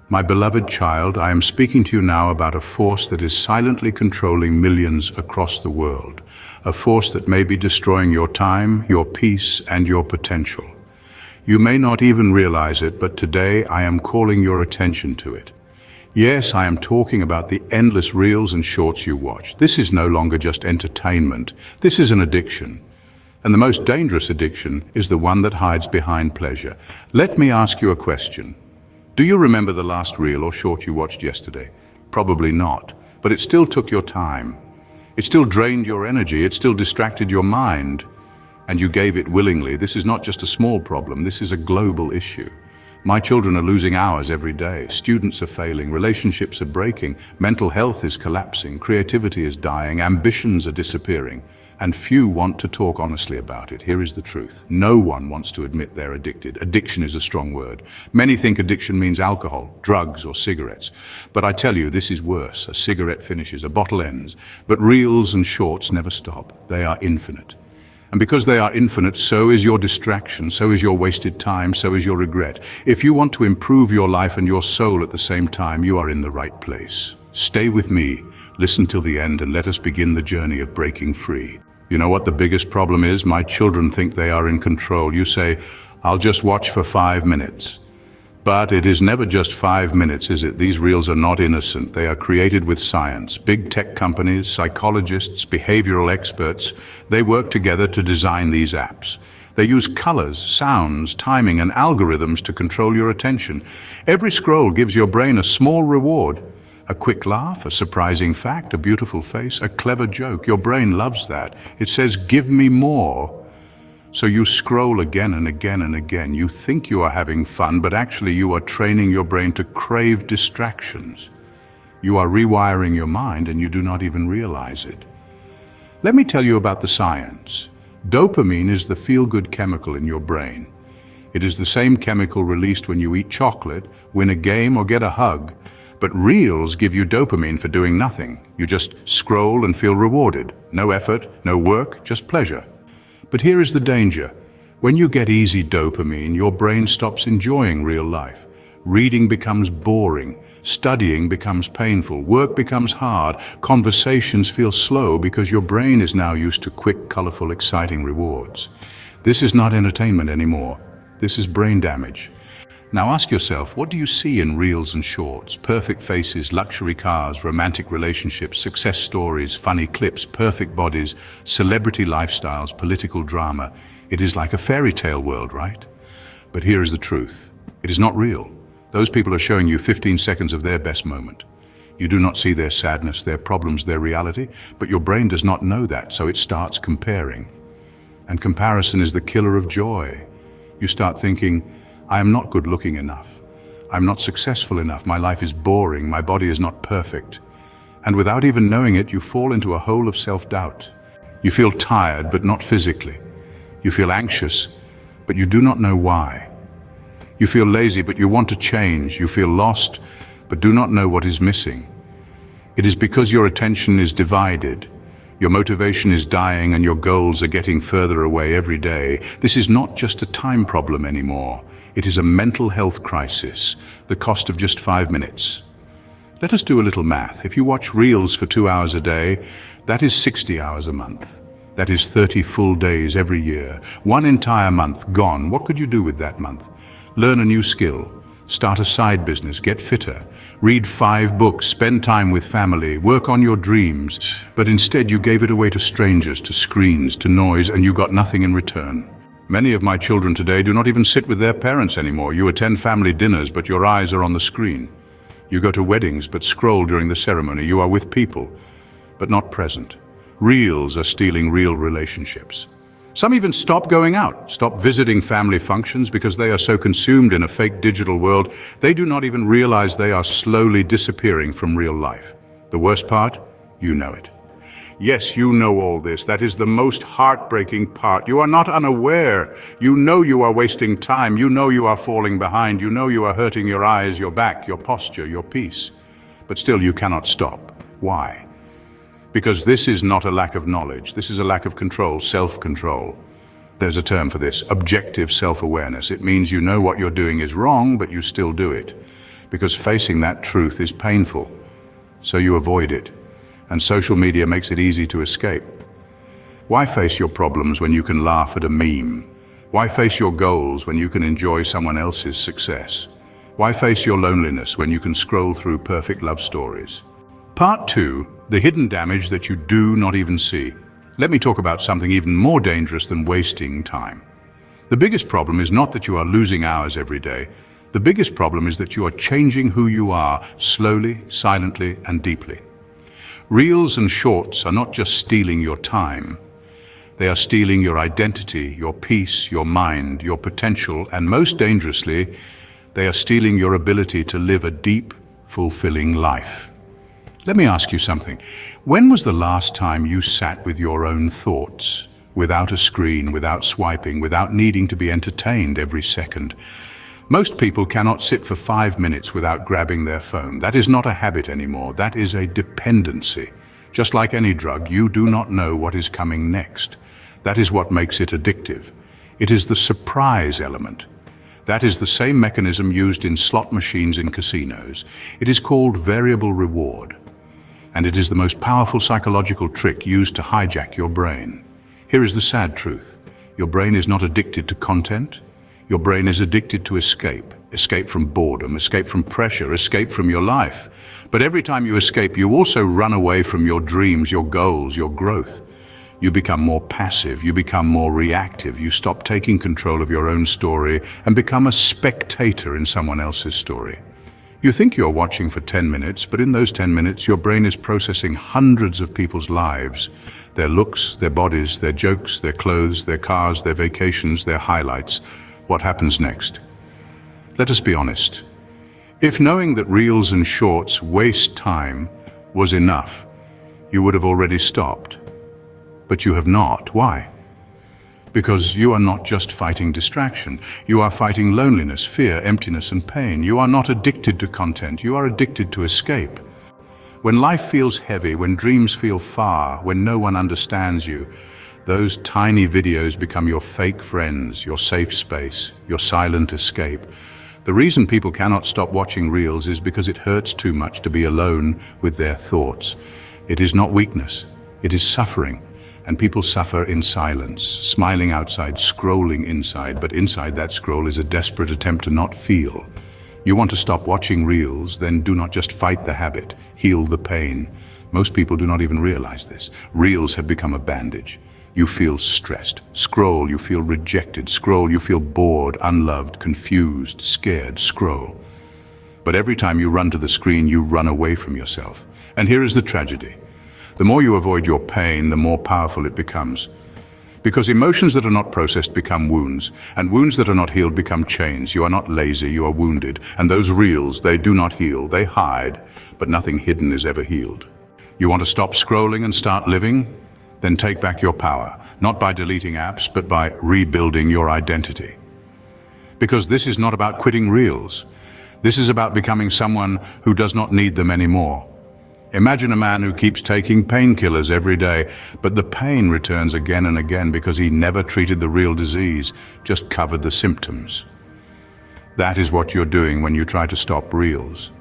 My beloved child, I am speaking to you now about a force that is silently controlling millions across the world. A force that may be destroying your time, your peace, and your potential. You may not even realize it, but today I am calling your attention to it. Yes, I am talking about the endless reels and shorts you watch. This is no longer just entertainment. This is an addiction. And the most dangerous addiction is the one that hides behind pleasure. Let me ask you a question. Do you remember the last reel or short you watched yesterday? Probably not, but it still took your time. It still drained your energy, it still distracted your mind, and you gave it willingly. This is not just a small problem, this is a global issue. My children are losing hours every day, students are failing, relationships are breaking, mental health is collapsing, creativity is dying, ambitions are disappearing. And few want to talk honestly about it. Here is the truth. No one wants to admit they're addicted. Addiction is a strong word. Many think addiction means alcohol, drugs, or cigarettes. But I tell you, this is worse. A cigarette finishes, a bottle ends. But reels and shorts never stop. They are infinite. And because they are infinite, so is your distraction, so is your wasted time, so is your regret. If you want to improve your life and your soul at the same time, you are in the right place. Stay with me. Listen till the end and let us begin the journey of breaking free. You know what the biggest problem is? My children think they are in control. You say, I'll just watch for 5 minutes. But it is never just 5 minutes, is it? These reels are not innocent. They are created with science. Big tech companies, psychologists, behavioral experts, they work together to design these apps. They use colors, sounds, timing, and algorithms to control your attention. Every scroll gives your brain a small reward. A quick laugh, a surprising fact, a beautiful face, a clever joke. Your brain loves that. It says, give me more. So you scroll again and again and again. You think you are having fun, but actually you are training your brain to crave distractions. You are rewiring your mind and you do not even realize it. Let me tell you about the science. Dopamine is the feel-good chemical in your brain. It is the same chemical released when you eat chocolate, win a game, or get a hug. But reels give you dopamine for doing nothing. You just scroll and feel rewarded. No effort, no work, just pleasure. But here is the danger. When you get easy dopamine, your brain stops enjoying real life. Reading becomes boring. Studying becomes painful. Work becomes hard. Conversations feel slow because your brain is now used to quick, colorful, exciting rewards. This is not entertainment anymore. This is brain damage. Now ask yourself, what do you see in reels and shorts? Perfect faces, luxury cars, romantic relationships, success stories, funny clips, perfect bodies, celebrity lifestyles, political drama. It is like a fairy tale world, right? But here is the truth. It is not real. Those people are showing you 15 seconds of their best moment. You do not see their sadness, their problems, their reality, but your brain does not know that, so it starts comparing. And comparison is the killer of joy. You start thinking, I am not good looking enough. I'm not successful enough. My life is boring. My body is not perfect. And without even knowing it, you fall into a hole of self-doubt. You feel tired, but not physically. You feel anxious, but you do not know why. You feel lazy, but you want to change. You feel lost, but do not know what is missing. It is because your attention is divided. Your motivation is dying and your goals are getting further away every day. This is not just a time problem anymore. It is a mental health crisis, the cost of just 5 minutes. Let us do a little math. If you watch reels for 2 hours a day, that is 60 hours a month. That is 30 full days every year. 1 entire month gone. What could you do with that month? Learn a new skill. Start a side business. Get fitter. Read 5 books. Spend time with family. Work on your dreams. But instead you gave it away to strangers, to screens, to noise, and you got nothing in return. Many of my children today do not even sit with their parents anymore. You attend family dinners, but your eyes are on the screen. You go to weddings, but scroll during the ceremony. You are with people, but not present. Reels are stealing real relationships. Some even stop going out, stop visiting family functions because they are so consumed in a fake digital world, they do not even realize they are slowly disappearing from real life. The worst part? You know it. Yes, you know all this. That is the most heartbreaking part. You are not unaware. You know you are wasting time. You know you are falling behind. You know you are hurting your eyes, your back, your posture, your peace. But still you cannot stop. Why? Because this is not a lack of knowledge. This is a lack of control, self-control. There's a term for this, objective self-awareness. It means you know what you're doing is wrong, but you still do it. because facing that truth is painful, so you avoid it, and social media makes it easy to escape. Why face your problems when you can laugh at a meme? Why face your goals when you can enjoy someone else's success? Why face your loneliness when you can scroll through perfect love stories? Part 2, the hidden damage that you do not even see. Let me talk about something even more dangerous than wasting time. The biggest problem is not that you are losing hours every day. The biggest problem is that you are changing who you are slowly, silently, and deeply. Reels and shorts are not just stealing your time. They are stealing your identity, your peace, your mind, your potential, and most dangerously, they are stealing your ability to live a deep, fulfilling life. Let me ask you something. When was the last time you sat with your own thoughts, without a screen, without swiping, without needing to be entertained every second? Most people cannot sit for 5 minutes without grabbing their phone. That is not a habit anymore. That is a dependency. Just like any drug, you do not know what is coming next. That is what makes it addictive. It is the surprise element. That is the same mechanism used in slot machines in casinos. It is called variable reward. And it is the most powerful psychological trick used to hijack your brain. Here is the sad truth. Your brain is not addicted to content. Your brain is addicted to escape. Escape from boredom, escape from pressure, escape from your life. But every time you escape, you also run away from your dreams, your goals, your growth. You become more passive, you become more reactive, you stop taking control of your own story and become a spectator in someone else's story. You think you're watching for 10 minutes, but in those 10 minutes, your brain is processing hundreds of people's lives, their looks, their bodies, their jokes, their clothes, their cars, their vacations, their highlights. What happens next? Let us be honest. If knowing that reels and shorts waste time was enough, you would have already stopped. But you have not. Why? Because you are not just fighting distraction. You are fighting loneliness, fear, emptiness, and pain. You are not addicted to content. You are addicted to escape. When life feels heavy, when dreams feel far, when no one understands you, those tiny videos become your fake friends, your safe space, your silent escape. The reason people cannot stop watching reels is because it hurts too much to be alone with their thoughts. It is not weakness, it is suffering. And people suffer in silence, smiling outside, scrolling inside, but inside that scroll is a desperate attempt to not feel. You want to stop watching reels, then do not just fight the habit, heal the pain. Most people do not even realize this. Reels have become a bandage. You feel stressed. Scroll, you feel rejected. Scroll, you feel bored, unloved, confused, scared. Scroll. But every time you run to the screen, you run away from yourself. And here is the tragedy. The more you avoid your pain, the more powerful it becomes. Because emotions that are not processed become wounds, and wounds that are not healed become chains. You are not lazy, you are wounded. And those reels, they do not heal, they hide, but nothing hidden is ever healed. You want to stop scrolling and start living? Then take back your power, not by deleting apps, but by rebuilding your identity. Because this is not about quitting reels. This is about becoming someone who does not need them anymore. Imagine a man who keeps taking painkillers every day, but the pain returns again and again because he never treated the real disease, just covered the symptoms. That is what you're doing when you try to stop reels.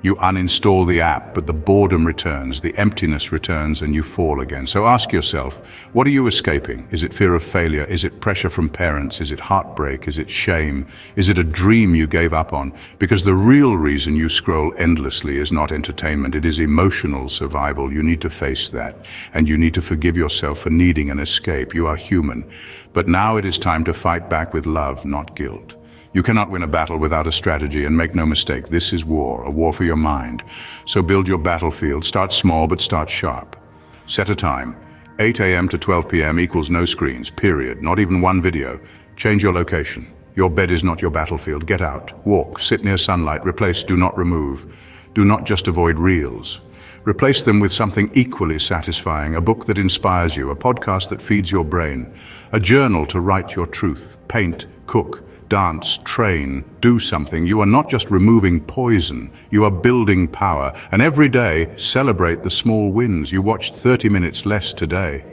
You uninstall the app, but the boredom returns, the emptiness returns, and you fall again. So ask yourself, what are you escaping? Is it fear of failure? Is it pressure from parents? Is it heartbreak? Is it shame? Is it a dream you gave up on? Because the real reason you scroll endlessly is not entertainment, it is emotional survival. You need to face that, and you need to forgive yourself for needing an escape. You are human. But now it is time to fight back with love, not guilt. You cannot win a battle without a strategy, and make no mistake, this is war, a war for your mind. So build your battlefield. Start small, but start sharp. Set a time. 8 a.m. to 12 p.m. equals no screens, period. Not even one video. Change your location. Your bed is not your battlefield. Get out. Walk. Sit near sunlight. Replace, do not remove. Do not just avoid reels. Replace them with something equally satisfying, a book that inspires you, a podcast that feeds your brain, a journal to write your truth, paint, cook, dance, train, do something. You are not just removing poison, you are building power. And every day, celebrate the small wins. You watched 30 minutes less today.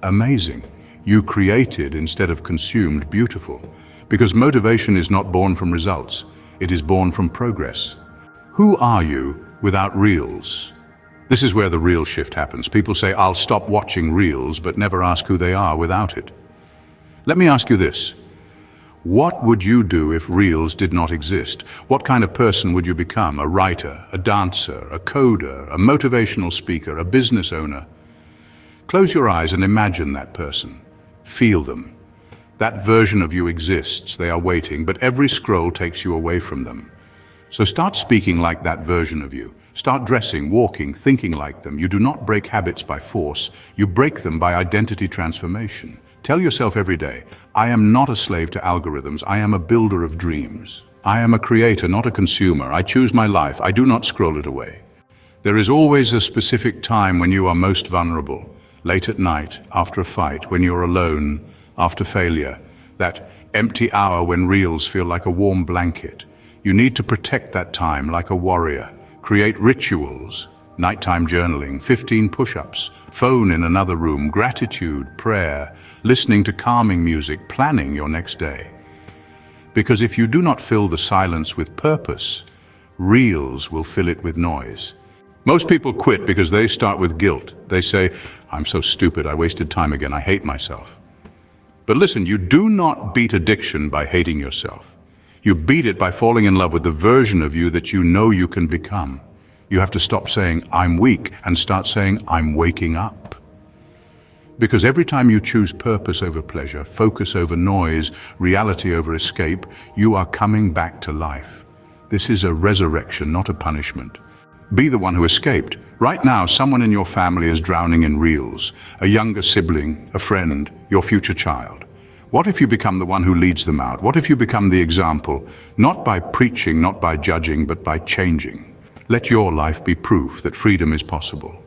Amazing. You created instead of consumed. Beautiful. Because motivation is not born from results, it is born from progress. Who are you without Reels? This is where the real shift happens. People say, I'll stop watching Reels, but never ask who they are without it. Let me ask you this. What would you do if Reels did not exist? What kind of person would you become? A writer, a dancer, a coder, a motivational speaker, a business owner? Close your eyes and imagine that person. Feel them. That version of you exists. They are waiting, but every scroll takes you away from them. So start speaking like that version of you. Start dressing, walking, thinking like them. You do not break habits by force. You break them by identity transformation. Tell yourself every day, I am not a slave to algorithms. I am a builder of dreams. I am a creator, not a consumer. I choose my life. I do not scroll it away. There is always a specific time when you are most vulnerable. Late at night, after a fight, when you're alone, after failure. That empty hour when Reels feel like a warm blanket. You need to protect that time like a warrior. Create rituals, nighttime journaling, 15 push-ups, phone in another room, gratitude, prayer, listening to calming music, planning your next day. Because if you do not fill the silence with purpose, Reels will fill it with noise. Most people quit because they start with guilt. They say, I'm so stupid, I wasted time again, I hate myself. But listen, you do not beat addiction by hating yourself. You beat it by falling in love with the version of you that you know you can become. You have to stop saying, I'm weak, and start saying, I'm waking up. Because every time you choose purpose over pleasure, focus over noise, reality over escape, you are coming back to life. This is a resurrection, not a punishment. Be the one who escaped. Right now, someone in your family is drowning in Reels, a younger sibling, a friend, your future child. What if you become the one who leads them out? What if you become the example, not by preaching, not by judging, but by changing? Let your life be proof that freedom is possible.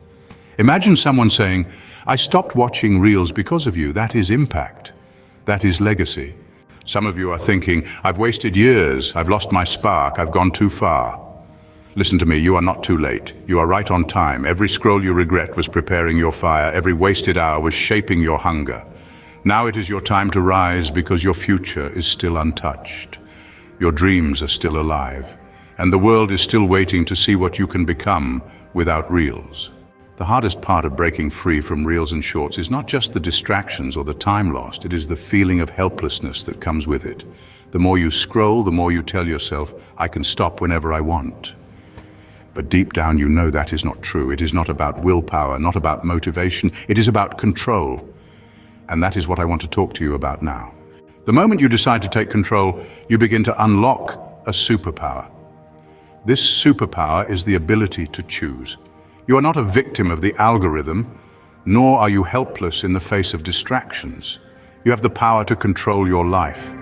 Imagine someone saying, I stopped watching Reels because of you. That is impact. That is legacy. Some of you are thinking, I've wasted years, I've lost my spark, I've gone too far. Listen to me, you are not too late. You are right on time. Every scroll you regret was preparing your fire. Every wasted hour was shaping your hunger. Now it is your time to rise because your future is still untouched. Your dreams are still alive, and the world is still waiting to see what you can become without Reels. The hardest part of breaking free from Reels and shorts is not just the distractions or the time lost, it is the feeling of helplessness that comes with it. The more you scroll, the more you tell yourself, I can stop whenever I want. But deep down you know that is not true. It is not about willpower, not about motivation, it is about control. And that is what I want to talk to you about now. The moment you decide to take control, you begin to unlock a superpower. This superpower is the ability to choose. You are not a victim of the algorithm, nor are you helpless in the face of distractions. You have the power to control your life.